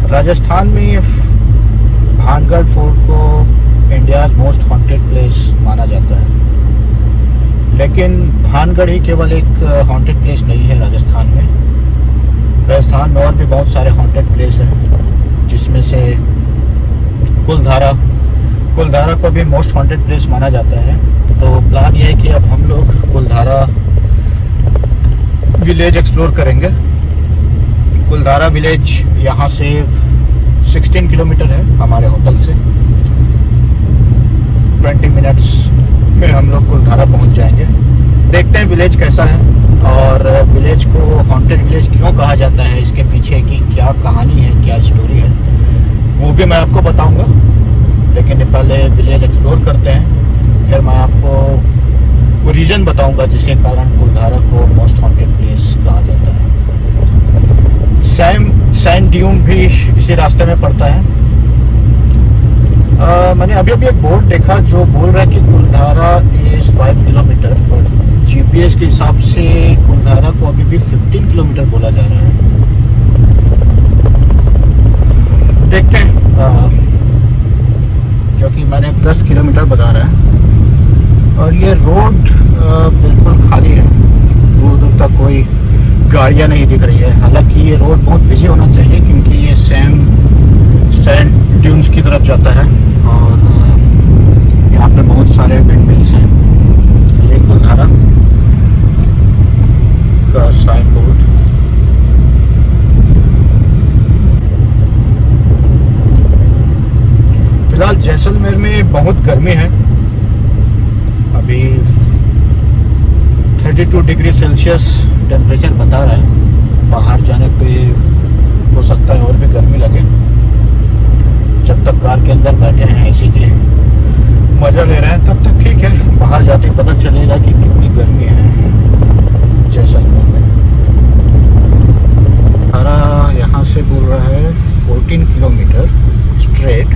राजस्थान में भानगढ़ फोर्ट को India's most haunted place माना जाता है, लेकिन भानगढ़ ही केवल एक हॉन्टेड प्लेस नहीं है। राजस्थान में और भी बहुत सारे हॉन्टेड प्लेस हैं, जिसमें से कुलधारा को भी मोस्ट हॉन्टेड प्लेस माना जाता है। तो प्लान ये है कि अब हम लोग कुलधारा विलेज एक्सप्लोर करेंगे। कुलधारा विलेज यहाँ से 16 किलोमीटर है हमारे होटल से। 20 मिनट्स में हम लोग कुलधारा पहुँच जाएंगे। देखते हैं विलेज कैसा है और विलेज को हॉन्टेड विलेज क्यों कहा जाता है, इसके पीछे की क्या कहानी है, क्या स्टोरी है, वो भी मैं आपको बताऊंगा। लेकिन पहले विलेज एक्सप्लोर करते हैं, फिर मैं आपको वो रीज़न बताऊंगा जिसके कारण कुलधारा को मोस्ट हॉन्टेड प्लेस कहा जाता है। सैंड ड्यून भी इसी रास्ते में पड़ता है। मैंने अभी एक बोर्ड देखा जो बोल रहा है कि कुलधारा इज़ 5 किलोमीटर, पर जीपीएस के हिसाब से कुलधारा को अभी भी 15 किलोमीटर बोला जा रहा है। देखते हैं, क्योंकि मैंने 10 किलोमीटर बता रहा है और ये रोड बिल्कुल खाली है, दूर दूर तक कोई गाड़ियाँ नहीं दिख रही है। हालांकि ये रोड बहुत बिजी होना चाहिए क्योंकि ये सैंड ड्यून्स की तरफ जाता है और यहाँ पे बहुत सारे विंड मिल्स हैं। ये कुलधारा का साइन बोर्ड। फिलहाल जैसलमेर में बहुत गर्मी है, अभी 32 डिग्री सेल्सियस टेम्परेचर बता रहा है। बाहर जाने पे हो सकता है और भी गर्मी लगे। जब तक कार के अंदर बैठे हैं एसी के मज़ा ले रहे हैं तब तक ठीक है, बाहर जाते ही पता चलेगा कि कितनी गर्मी है जैसलमेर में। हमारा यहाँ से बोल रहा है 14 किलोमीटर स्ट्रेट,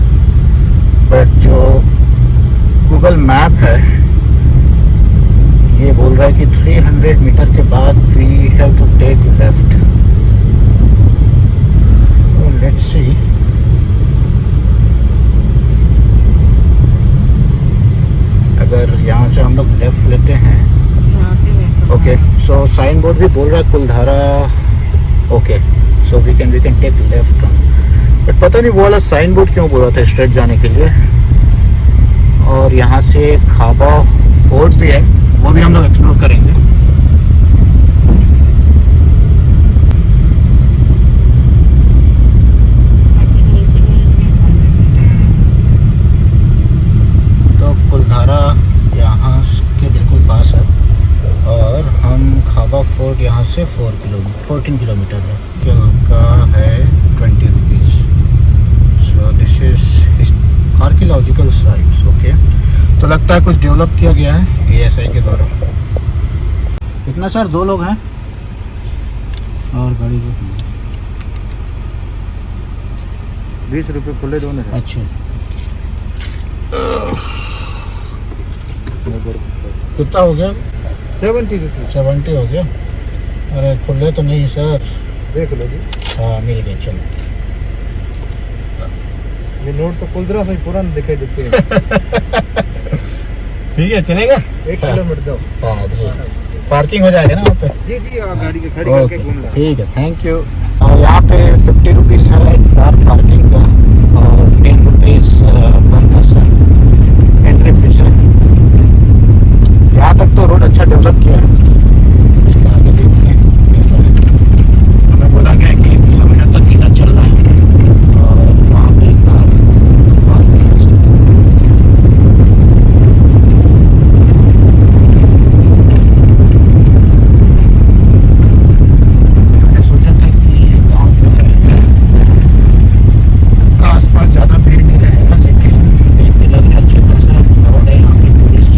बट जो गूगल मैप है ये बोल रहा है कि 300 मीटर के बाद we have to take left. Let's see. अगर यहाँ से हम लोग लेफ्ट लेते हैं, ओके, सो साइन बोर्ड भी बोल रहा है Kuldhara, okay, so we can take left. But पता नहीं वो वाला साइन बोर्ड क्यों बोल रहा था स्ट्रेट जाने के लिए। और यहाँ से खाबा फोर्ट भी है, वो भी हम लोग एक्सप्लोर करेंगे। तो कुलधारा यहाँ के बिल्कुल पास है और हम खाबा फोर्ट यहाँ से 14 किलोमीटर है। का है 20 rupees. So this is archaeological sites, okay. तो लगता है कुछ डेवलप किया गया है एएसआई के द्वारा। कितना सर? 2 लोग हैं और गाड़ी को 20 रुपये खुले दोनों हैं। अच्छा, कितना हो गया? 70 रुपये। 70 हो गया। अरे खुले तो नहीं सर। देख लो जी। हाँ मिल गए, चलो। ये नोट तो कुलधारा से पुराना दिखाई देते हैं। ठीक है, चलेगा। 1 किलोमीटर जाओ। हाँ जी, पार्किंग हो जाएगा ना वहाँ पे? जी जी, गाड़ी के खड़ी करके घूम लो। ठीक है, थैंक यू। और यहाँ पे 50 रुपीज़ है कार पार्किंग का और 10 रुपीज़ पर पर्सन एंट्री फीस है। यहाँ तक तो रोड अच्छा डेवलप किया है। उसके आगे देखते हैं कैसा है। हमें बोला गया कि 1 किलोमीटर तक सीधा चलना है और वहाँ पे कार पार्क कर सकते हैं। मैंने सोचा था कि ये गाँव जो है आसपास ज़्यादा भीड़ नहीं रहेगा, लेकिन देख के लग रहा है अच्छा खासा रोड है यहाँ पे। पुलिस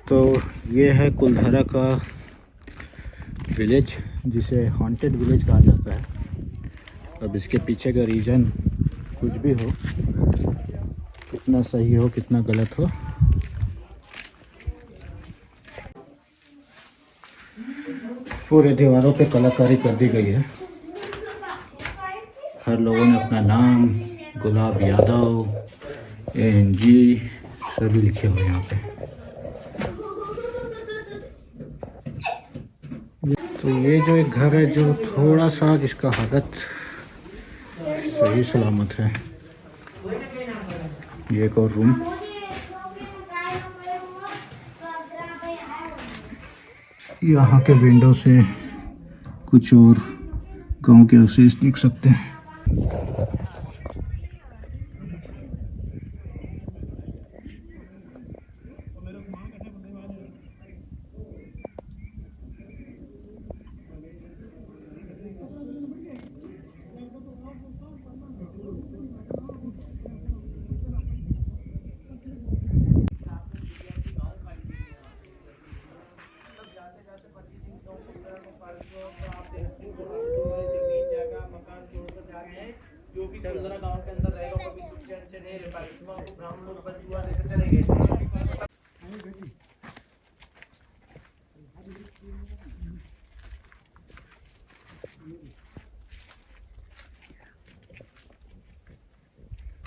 तो ये है कुलधारा का विलेज, जिसे हॉन्टेड विलेज कहा जाता है। अब इसके पीछे का रीज़न कुछ भी हो, कितना सही हो कितना गलत हो, पूरे दीवारों पे कलाकारी कर दी गई है। हर लोगों ने अपना नाम, गुलाब यादव, ANG सभी लिखे हुए यहाँ पे। तो ये जो एक घर है जो थोड़ा सा, जिसका हालत सही सलामत है। ये एक और रूम, यहाँ के विंडो से कुछ और गांव के अवशेष दिख सकते हैं। जो भी दरदरा गांव के अंदर रहेगा कभी सुख चैन से नहीं रह पाएगा। सुबह को ब्राह्मण लोग बंधुआ लेकर चले गए।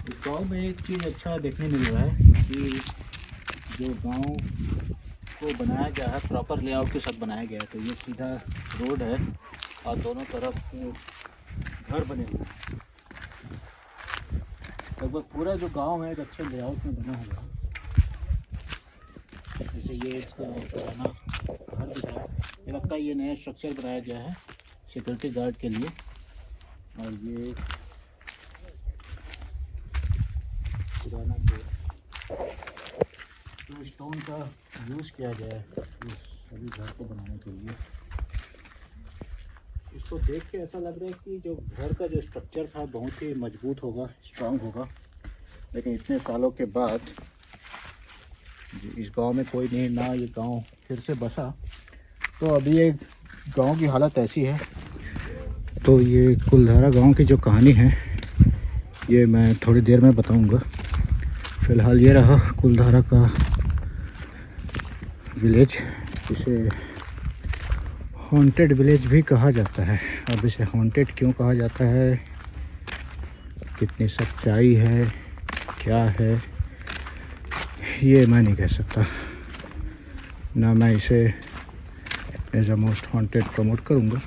इस गाँव में एक चीज़ अच्छा देखने मिल रहा है कि जो गांव को बनाया गया है प्रॉपर लेआउट के साथ बनाया गया है। तो ये सीधा रोड है और दोनों तरफ घर बने हुए हैं। लगभग पूरा जो गांव है एक अच्छे लेआउट में बना हुआ है। जैसे ये इसका पुराना घर दिख रहा है, ये लगता है ये नया स्ट्रक्चर बनाया गया है सिक्योरिटी गार्ड के लिए। और ये पुराना जो स्टोन का यूज़ किया गया है इस सभी घर को बनाने के लिए। इसको देख के ऐसा लग रहा है कि जो घर का जो स्ट्रक्चर था बहुत ही मजबूत होगा, स्ट्रांग होगा। लेकिन इतने सालों के बाद इस गांव में कोई नहीं, ना ये गांव फिर से बसा, तो अभी ये गांव की हालत ऐसी है। तो ये कुलधारा गांव की जो कहानी है ये मैं थोड़ी देर में बताऊंगा। फ़िलहाल ये रहा कुलधारा का विलेज, जिसे हॉन्टेड विलेज भी कहा जाता है। अब इसे हॉन्टेड क्यों कहा जाता है, कितनी सच्चाई है, क्या है, ये मैं नहीं कह सकता। ना मैं इसे as a most haunted promote करूँगा।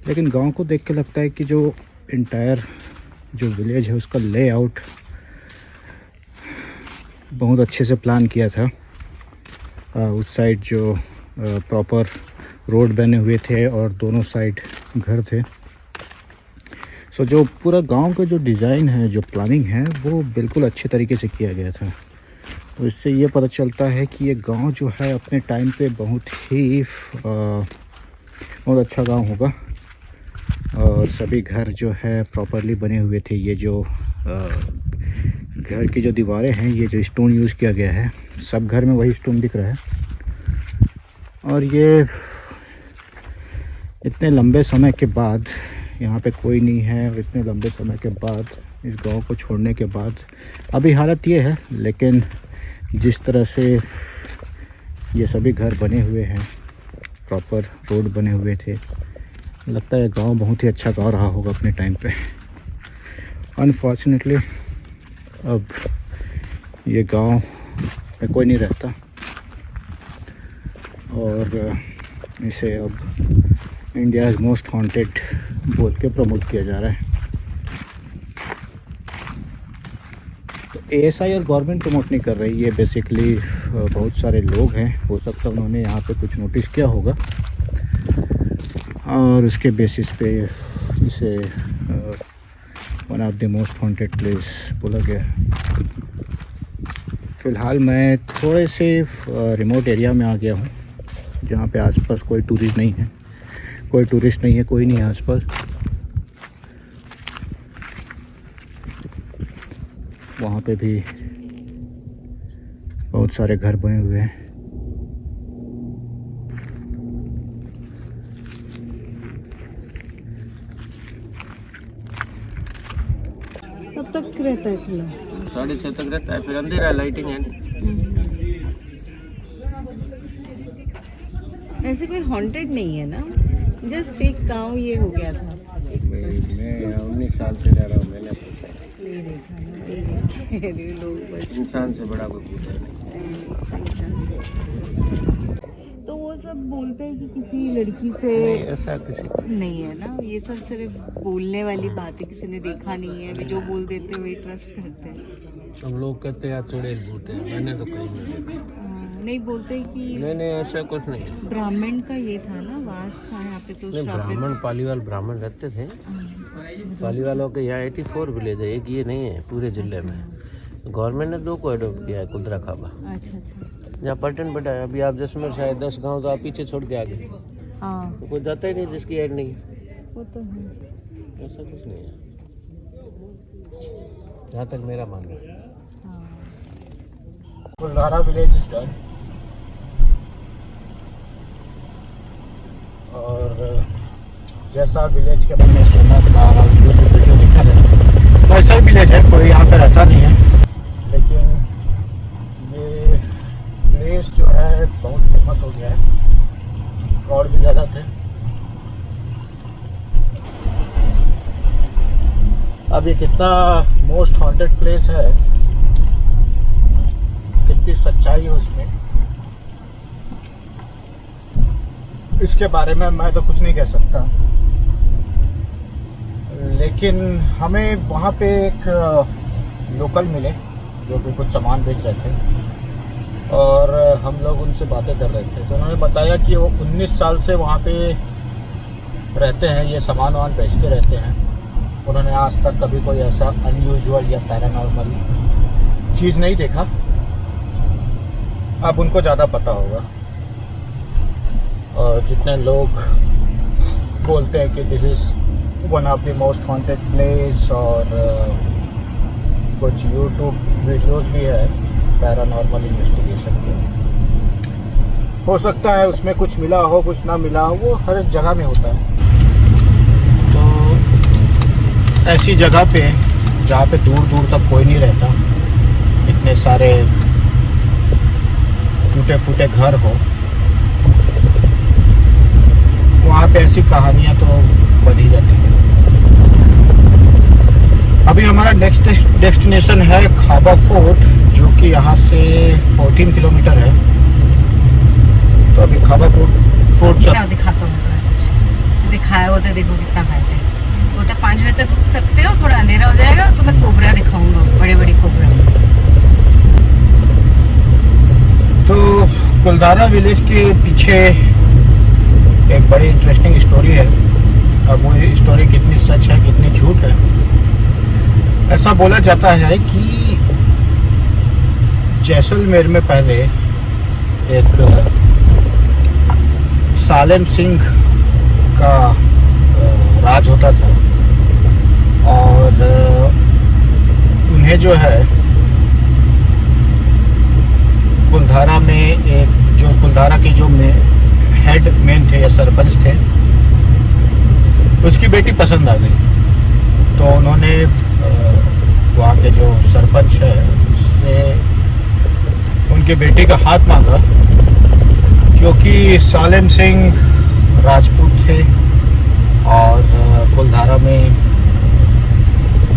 लेकिन गांव को देख के लगता है कि जो इंटायर जो विलेज है उसका लेआउट बहुत अच्छे से प्लान किया था। उस साइड जो प्रॉपर रोड बने हुए थे और दोनों साइड घर थे। सो जो पूरा गांव का जो डिज़ाइन है, जो प्लानिंग है, वो बिल्कुल अच्छे तरीके से किया गया था। तो इससे ये पता चलता है कि ये गांव जो है अपने टाइम पे बहुत अच्छा गांव होगा। और सभी घर जो है प्रॉपरली बने हुए थे। ये जो घर की जो दीवारें हैं, ये जो स्टोन यूज़ किया गया है, सब घर में वही स्टोन दिख रहा है। और ये इतने लंबे समय के बाद, यहाँ पे कोई नहीं है, और इतने लंबे समय के बाद इस गांव को छोड़ने के बाद अभी हालत ये है। लेकिन जिस तरह से ये सभी घर बने हुए हैं, प्रॉपर रोड बने हुए थे, लगता है गांव बहुत ही अच्छा गांव रहा होगा अपने टाइम पे। अनफॉर्चुनेटली अब ये गांव में कोई नहीं रहता और इसे अब इंडियाज़ मोस्ट हॉन्टेड बोल के प्रमोट किया जा रहा है। तो ASI और गवर्नमेंट प्रमोट नहीं कर रही, ये बेसिकली बहुत सारे लोग हैं, हो सकता है उन्होंने यहाँ पे कुछ नोटिस किया होगा और उसके बेसिस पे इसे one of the most haunted place बोला गया। फ़िलहाल मैं थोड़े से रिमोट एरिया में आ गया हूँ, जहाँ पे आसपास कोई टूरिस्ट नहीं है, कोई नहीं है आसपास। वहाँ पे भी बहुत सारे घर बने हुए हैं। कब तक रहता है खुला? 6:30 तक रहता है, फिर अंधेरा है, लाइटिंग है नहीं। ऐसे कोई हॉन्टेड नहीं है ना, जस्ट एक गांव ये हो गया था। मैं 19 साल से रह रहा हूँ, मैंने नहीं देखा ना, यही कह रही हूँ, लोग बस इंसान से बड़ा कोई पूछा नहीं। तो वो सब बोलते हैं कि किसी लड़की से ऐसा किसी को नहीं है ना, ये सब सिर्फ बोलने वाली बात है, किसी ने देखा नहीं है, अभी जो बोल देते हैं वही ट्रस्ट करते हैं। सब लोग कहते हैं थोड़े भूत है, मैंने तो कहीं नहीं देखा। नहीं बोलते कि मैंने ऐसा कुछ नहीं। ब्राह्मण का ये था ना, वास था यहाँ पे, तो श्रापित। ब्राह्मण पालीवाल ब्राह्मण रहते थे। पालीवालों के यहाँ 84 विलेज है, एक ये नहीं है पूरे जिले में। गवर्नमेंट ने 2 को अडोप्ट किया है, कुंदरा खाबा। अच्छा अच्छा। जहाँ पर्यटन बढ़ा है। अभी आप जैसलमेर से आए 10 गाँव तो आप पीछे छोड़ के आ गए, हाँ तो कोई जाता ही नहीं जिसकी ऐड नहीं। वो तो है। ऐसा कुछ नहीं है, जहाँ तक मेरा मानना है। हाँ। कुलधारा विलेज इज डन। और जैसा विलेज के बारे में सुना था, वीडियो देखा था, वैसा ही विलेज है, कोई यहाँ पे रहता नहीं है। लेकिन ये प्लेस जो है बहुत फेमस हो गया है, क्राउड भी ज़्यादा थे। अब ये कितना मोस्ट हॉन्टेड प्लेस है, कितनी सच्चाई है उसमें, इसके बारे में मैं तो कुछ नहीं कह सकता। लेकिन हमें वहाँ पे एक लोकल मिले जो कि कुछ सामान बेच रहे थे, और हम लोग उनसे बातें कर रहे थे। तो उन्होंने बताया कि वो 19 साल से वहाँ पे रहते हैं, ये सामान वामान बेचते रहते हैं। उन्होंने आज तक कभी कोई ऐसा अनयूजुअल या पैरानॉर्मल चीज़ नहीं देखा। अब उनको ज़्यादा पता होगा। और जितने लोग बोलते हैं कि this is one of the most haunted place, और कुछ यूट्यूब वीडियोस भी है पैरानॉर्मल इन्वेस्टिगेशन के, हो सकता है उसमें कुछ मिला हो कुछ ना मिला हो, वो हर जगह में होता है। तो ऐसी जगह पे जहाँ पे दूर दूर तक कोई नहीं रहता, इतने सारे टूटे फूटे घर हो, वहाँ पे ऐसी कहानियाँ तो बनी जाती हैं। अभी हमारा नेक्स्ट डेस्टिनेशन है खाबा फोर्ट, जो कि यहाँ से 14 किलोमीटर है। तो अभी खाबा फोर्ट क्या दिखाता हूँ कुछ दिखाया हो तो देखो कितना फायदा है। वो तो 5 बजे तक रुक सकते हो, थोड़ा अंधेरा हो जाएगा तो मैं कोबरा दिखाऊंगा, बड़े बड़े कोबरा। तो कुलधारा विलेज के पीछे एक बड़ी इंटरेस्टिंग स्टोरी है। अब वो स्टोरी कितनी सच है कितनी झूठ है, ऐसा बोला जाता है कि जैसलमेर में पहले एक सालेम सिंह का राज होता था, और उन्हें जो है कुलधारा में एक जो कुलधारा के जो हेड मैन थे या सरपंच थे, उसकी बेटी पसंद आ गई। तो उन्होंने वहाँ के जो सरपंच है उससे उनके बेटे का हाथ मांगा, क्योंकि सालेम सिंह राजपूत थे और कुलधारा में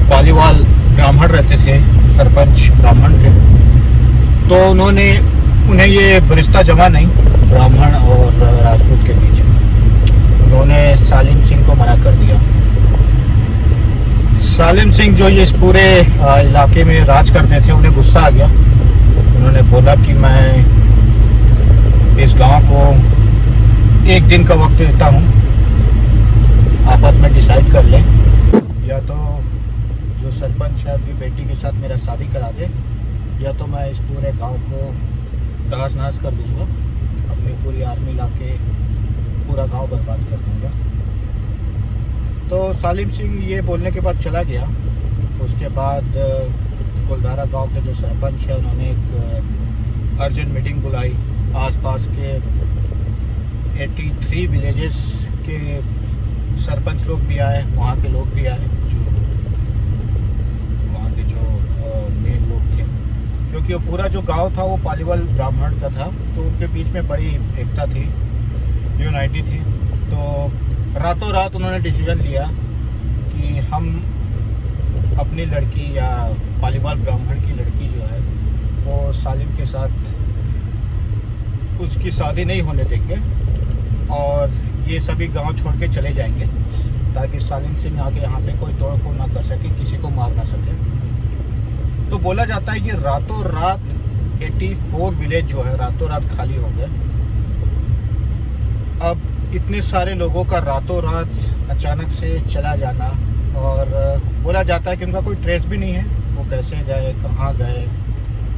पालीवाल ब्राह्मण रहते थे, सरपंच ब्राह्मण थे। तो उन्हें ये रिश्ता जमा नहीं ब्राह्मण और राजपूत के बीच। उन्होंने सालिम सिंह को मना कर दिया। सालिम सिंह जो ये इस पूरे इलाके में राज करते थे, उन्हें गुस्सा आ गया। उन्होंने बोला कि मैं इस गांव को 1 दिन का वक्त देता हूं, आपस में डिसाइड कर लें, या तो जो सरपंच है अपनी बेटी के साथ मेरा शादी करा दे, या तो मैं इस पूरे गांव को तहस नहस कर दूंगा, अपनी पूरी आर्मी ला के पूरा गांव बर्बाद कर दूंगा। तो सालिम सिंह ये बोलने के बाद चला गया। उसके बाद कुलधारा गांव के जो सरपंच है उन्होंने एक अर्जेंट मीटिंग बुलाई। आसपास के 83 विलेजेस के सरपंच लोग भी आए, वहाँ के लोग भी आए, जो वहाँ के जो मेन लोग थे, क्योंकि वो पूरा जो गांव था वो पालीवाल ब्राह्मण का था, तो उनके बीच में बड़ी एकता थी, यूनाइटी थी। तो रातों रात उन्होंने डिसीजन लिया कि हम अपनी लड़की या पालीवाल ब्राह्मण की लड़की जो है वो सालिम के साथ उसकी शादी नहीं होने देंगे और ये सभी गांव छोड़ के चले जाएंगे, ताकि सालिम सिंह आके यहाँ पे कोई तोड़ फोड़ ना कर सके, किसी को मार ना सके। तो बोला जाता है कि रातों रात 84 विलेज जो है रातों रात खाली हो गए। अब इतने सारे लोगों का रातों रात अचानक से चला जाना, और बोला जाता है कि उनका कोई ट्रेस भी नहीं है, वो कैसे गए,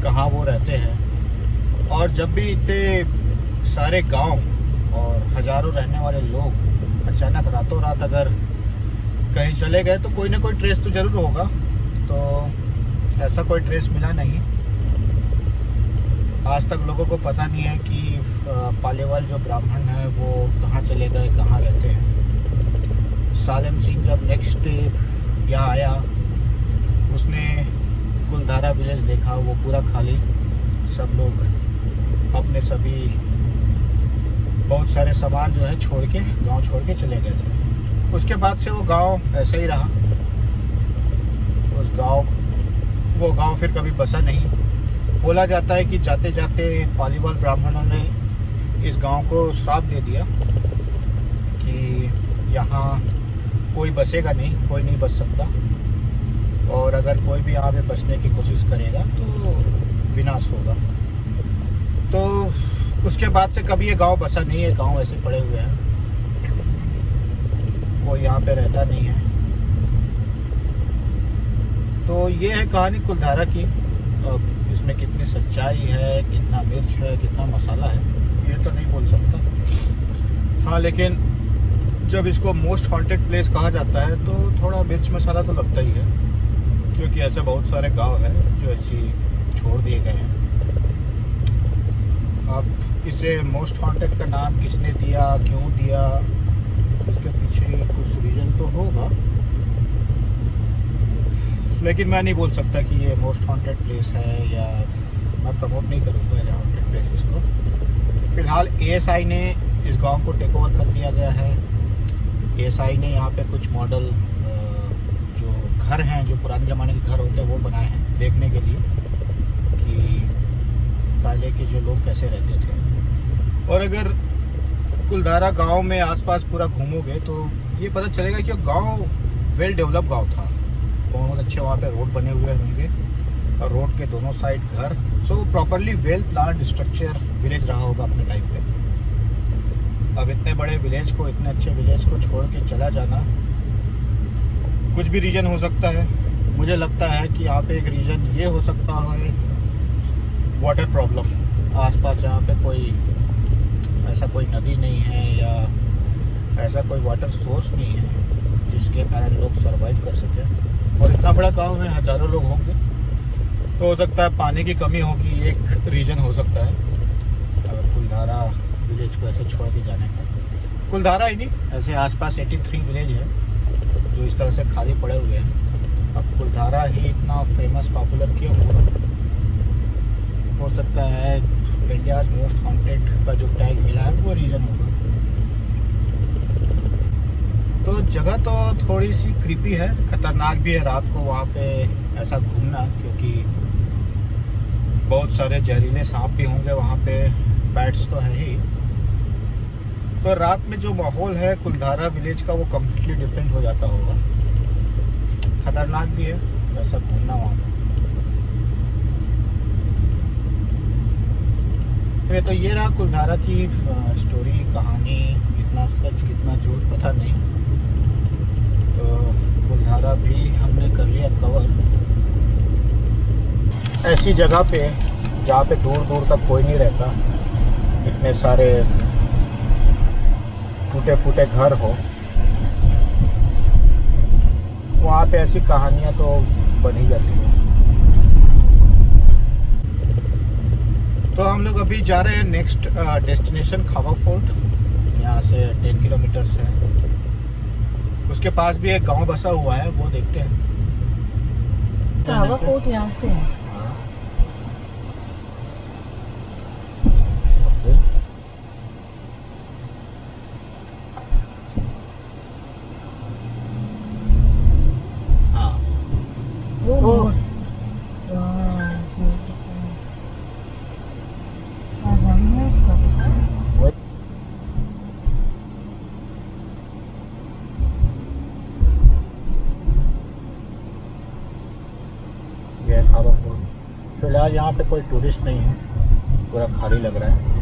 कहाँ वो रहते हैं। और जब भी इतने सारे गांव और हज़ारों रहने वाले लोग अचानक रातों रात अगर कहीं चले गए तो कोई ना कोई ट्रेस तो ज़रूर होगा। तो ऐसा कोई ट्रेस मिला नहीं। आज तक लोगों को पता नहीं है कि पालीवाल जो ब्राह्मण है वो कहाँ चले गए, कहाँ रहते हैं। सालिम सिंह जब नेक्स्ट डे यहाँ आया, उसने कुलधारा विलेज देखा, वो पूरा खाली, सब लोग अपने सभी बहुत सारे सामान जो है छोड़ के गांव छोड़ के चले गए थे। उसके बाद से वो गांव ऐसे ही रहा। वो गांव फिर कभी बसा नहीं। बोला जाता है कि जाते जाते पालीवाल ब्राह्मणों ने इस गांव को श्राप दे दिया कि यहाँ कोई बसेगा नहीं, कोई नहीं बस सकता, और अगर कोई भी यहाँ पे बसने की कोशिश करेगा तो विनाश होगा। तो उसके बाद से कभी ये गांव बसा नहीं है। गांव ऐसे पड़े हुए हैं, कोई यहाँ पे रहता नहीं है। तो ये है कहानी कुलधारा की। अब इसमें कितनी सच्चाई है, कितना मिर्च है, कितना मसाला है, ये तो नहीं बोल सकता। हाँ, लेकिन जब इसको मोस्ट हॉन्टेड प्लेस कहा जाता है तो थोड़ा मिर्च मसाला तो लगता ही है, क्योंकि ऐसे बहुत सारे गांव हैं जो ऐसी छोड़ दिए गए हैं। अब इसे मोस्ट हॉन्टेड का नाम किसने दिया, क्यों दिया, उसके पीछे कुछ रीज़न तो होगा, लेकिन मैं नहीं बोल सकता कि ये मोस्ट हॉन्टेड प्लेस है, या मैं प्रमोट नहीं करूँगा ये हॉन्टेड प्लेसेस को। फिलहाल एएसआई ने इस गांव को टेक ओवर कर दिया गया है। एएसआई ने यहाँ पे कुछ मॉडल जो घर हैं, जो पुराने ज़माने के घर होते हैं, वो बनाए हैं देखने के लिए कि पहले के जो लोग कैसे रहते थे। और अगर कुलधारा गांव में आसपास पूरा घूमोगे तो ये पता चलेगा कि गांव वेल डेवलप गांव था। बहुत अच्छे वहाँ पे रोड बने हुए होंगे, और रोड के दोनों साइड घर। So properly well planned structure village रहा होगा अपने टाइम पे। अब इतने बड़े विलेज को, इतने अच्छे विलेज को छोड़ के चला जाना, कुछ भी रीज़न हो सकता है। मुझे लगता है कि यहाँ पे एक रीज़न ये हो सकता है वाटर प्रॉब्लम। आसपास जहाँ पे कोई ऐसा कोई नदी नहीं है या ऐसा कोई वाटर सोर्स नहीं है जिसके कारण लोग सरवाइव कर सकें। और इतना बड़ा गांव है, हज़ारों लोग होंगे, तो हो सकता है पानी की कमी होगी, एक रीज़न हो सकता है अगर कुलधारा विलेज को ऐसे छोड़ के जाने का। कुलधारा ही नहीं, ऐसे आसपास 83 विलेज है जो इस तरह से खाली पड़े हुए हैं। अब कुलधारा ही इतना फेमस पॉपुलर क्यों हुआ? हो सकता है इंडियाज़ मोस्ट हॉन्टेड का जो टैग मिला है वो रीज़न होगा। तो जगह तो थोड़ी सी क्रीपी है, खतरनाक भी है रात को वहाँ पे ऐसा घूमना, क्योंकि बहुत सारे जहरीले सांप भी होंगे वहाँ पे, बैट्स तो है ही। तो रात में जो माहौल है कुलधारा विलेज का वो कम्प्लीटली डिफरेंट हो जाता होगा। खतरनाक भी है ऐसा घूमना वहाँ पे। तो ये रहा कुलधारा की स्टोरी, कहानी। कितना सच कितना झूठ पता नहीं। तो कुलधारा भी हमने कर लिया कवर। ऐसी जगह पे जहाँ पे दूर दूर तक कोई नहीं रहता, इतने सारे टूटे फूटे घर हो, वहाँ पे ऐसी कहानियाँ तो बनी जाती हैं। तो हम लोग अभी जा रहे हैं नेक्स्ट डेस्टिनेशन खावा फोर्ट। यहाँ से 10 किलोमीटर है। उसके पास भी एक गांव बसा हुआ है, वो देखते हैं। खावा फोर्ट यहाँ से है। हाँ वो ओ। मोड़। बढ़िया इसका ये खावा फोर्ट। फिलहाल यहाँ पे कोई टूरिस्ट नहीं है, पूरा खाली लग रहा है।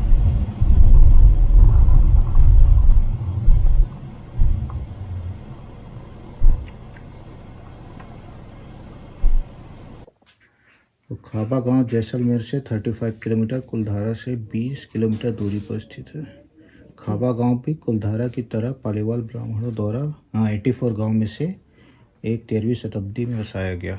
तो खाबा गांव जैसलमेर से 35 किलोमीटर, कुलधारा से 20 किलोमीटर दूरी पर स्थित है। खाबा गांव भी कुलधारा की तरह पालीवाल ब्राह्मणों द्वारा 84 गांव में से एक 13वीं शताब्दी में बसाया गया।